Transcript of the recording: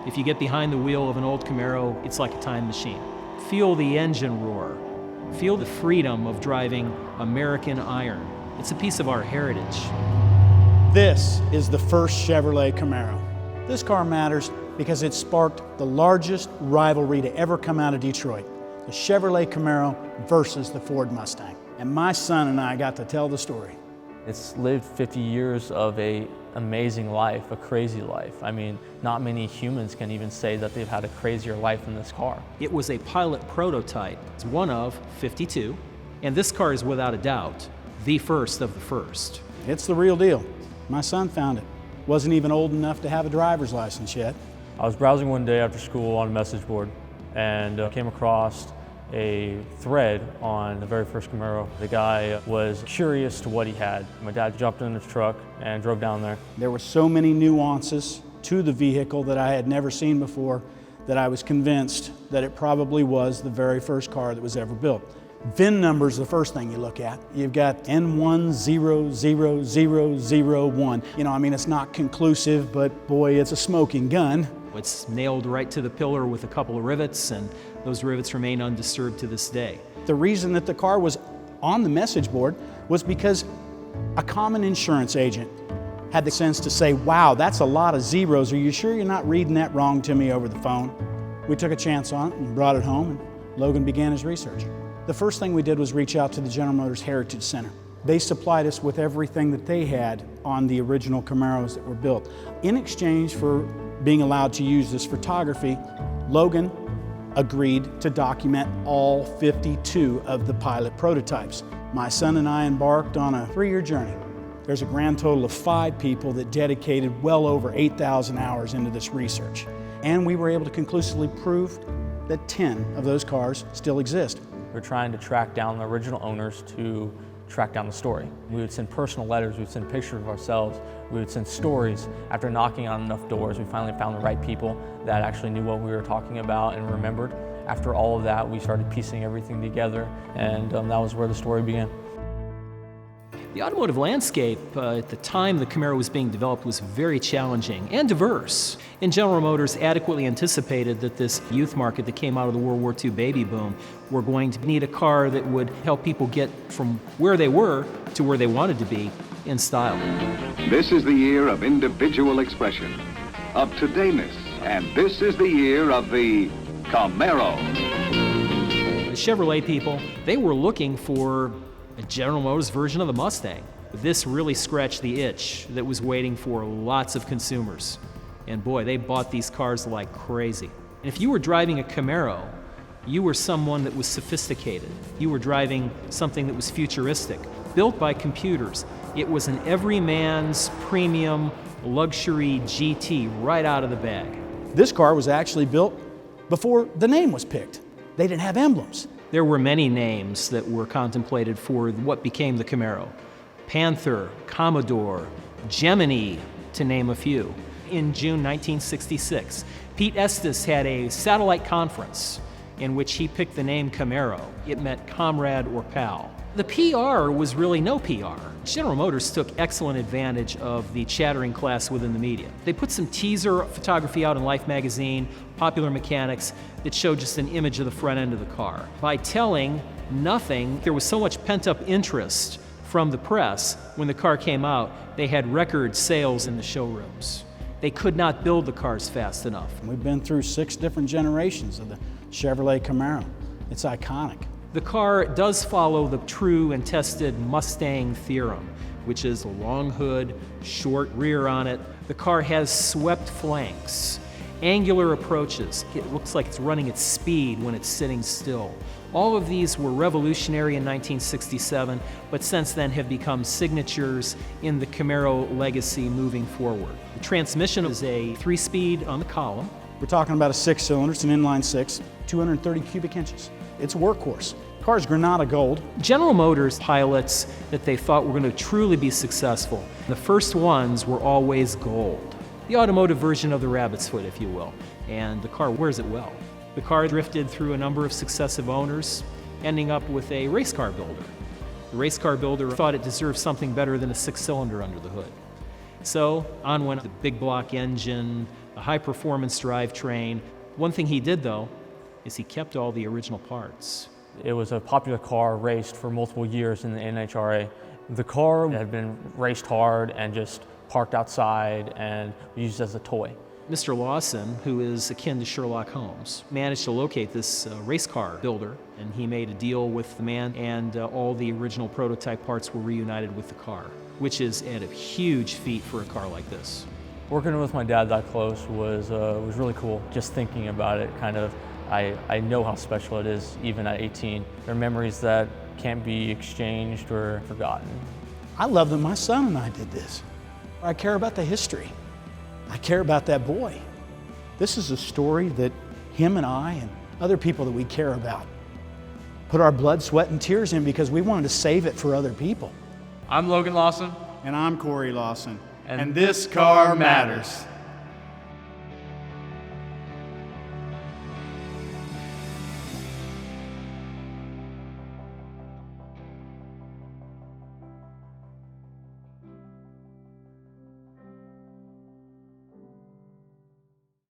If you get behind the wheel of an old Camaro, it's like a time machine. Feel the engine roar. Feel the freedom of driving American iron. It's a piece of our heritage. This is the first Chevrolet Camaro. This car matters because it sparked the largest rivalry to ever come out of Detroit. The Chevrolet Camaro versus the Ford Mustang. And my son and I got to tell the story. It's lived 50 years of an amazing life, a crazy life. I mean, not many humans can even say that they've had a crazier life in this car. It was a pilot prototype. It's one of 52, and this car is without a doubt the first of the first. It's the real deal. My son found it. Wasn't even old enough to have a driver's license yet. I was browsing one day after school on a message board and came across a thread on the very first Camaro. The guy was curious to what he had. My dad jumped in his truck and drove down there. There were so many nuances to the vehicle that I had never seen before that I was convinced that it probably was the very first car that was ever built. VIN number is the first thing you look at. You've got N100001. You know, I mean, it's not conclusive, but boy, it's a smoking gun. It's nailed right to the pillar with a couple of rivets, and those rivets remain undisturbed to this day. The reason that the car was on the message board was because a common insurance agent had the sense to say, wow, that's a lot of zeros. Are you sure you're not reading that wrong to me over the phone? We took a chance on it and brought it home, and Logan began his research. The first thing we did was reach out to the General Motors Heritage Center. They supplied us with everything that they had on the original Camaros that were built. In exchange for being allowed to use this photography, Logan agreed to document all 52 of the pilot prototypes. My son and I embarked on a 3-year journey. There's a grand total of 5 people that dedicated well over 8,000 hours into this research. And we were able to conclusively prove that 10 of those cars still exist. We're trying to track down the original owners to track down the story. We would send personal letters, we would send pictures of ourselves, we would send stories. After knocking on enough doors, we finally found the right people that actually knew what we were talking about and remembered. After all of that, we started piecing everything together, and that was where the story began. The automotive landscape at the time the Camaro was being developed was very challenging and diverse. And General Motors adequately anticipated that this youth market that came out of the World War II baby boom were going to need a car that would help people get from where they were to where they wanted to be in style. This is the year of individual expression, of todayness, and this is the year of the Camaro. The Chevrolet people, they were looking for a General Motors version of the Mustang. This really scratched the itch that was waiting for lots of consumers. And boy, they bought these cars like crazy. And if you were driving a Camaro, you were someone that was sophisticated. You were driving something that was futuristic, built by computers. It was an everyman's premium luxury GT right out of the bag. This car was actually built before the name was picked. They didn't have emblems. There were many names that were contemplated for what became the Camaro. Panther, Commodore, Gemini, to name a few. In June 1966, Pete Estes had a satellite conference in which he picked the name Camaro. It meant comrade or pal. The PR was really no PR. General Motors took excellent advantage of the chattering class within the media. They put some teaser photography out in Life magazine, Popular Mechanics, that showed just an image of the front end of the car. By telling nothing, there was so much pent-up interest from the press. When the car came out, they had record sales in the showrooms. They could not build the cars fast enough. We've been through 6 different generations of the Chevrolet Camaro. It's iconic. The car does follow the true and tested Mustang theorem, which is a long hood, short rear on it. The car has swept flanks, angular approaches. It looks like it's running at speed when it's sitting still. All of these were revolutionary in 1967, but since then have become signatures in the Camaro legacy moving forward. The transmission is a 3-speed on the column. We're talking about a 6-cylinder, it's an inline 6, 230 cubic inches. It's a workhorse. The car's Granada gold. General Motors pilots that they thought were going to truly be successful, the first ones were always gold. The automotive version of the rabbit's foot, if you will, and the car wears it well. The car drifted through a number of successive owners, ending up with a race car builder. The race car builder thought it deserved something better than a 6-cylinder under the hood. So on went the big block engine, a high-performance drivetrain. One thing he did, though, is he kept all the original parts. It was a popular car, raced for multiple years in the NHRA. The car had been raced hard and just parked outside and used as a toy. Mr. Lawson, who is akin to Sherlock Holmes, managed to locate this race car builder, and he made a deal with the man, and all the original prototype parts were reunited with the car, which is a huge feat for a car like this. Working with my dad that close was really cool. Just thinking about it, I know how special it is, even at 18. They're memories that can't be exchanged or forgotten. I love that my son and I did this. I care about the history. I care about that boy. This is a story that him and I and other people that we care about put our blood, sweat, and tears in because we wanted to save it for other people. I'm Logan Lawson. And I'm Corey Lawson. And this car matters.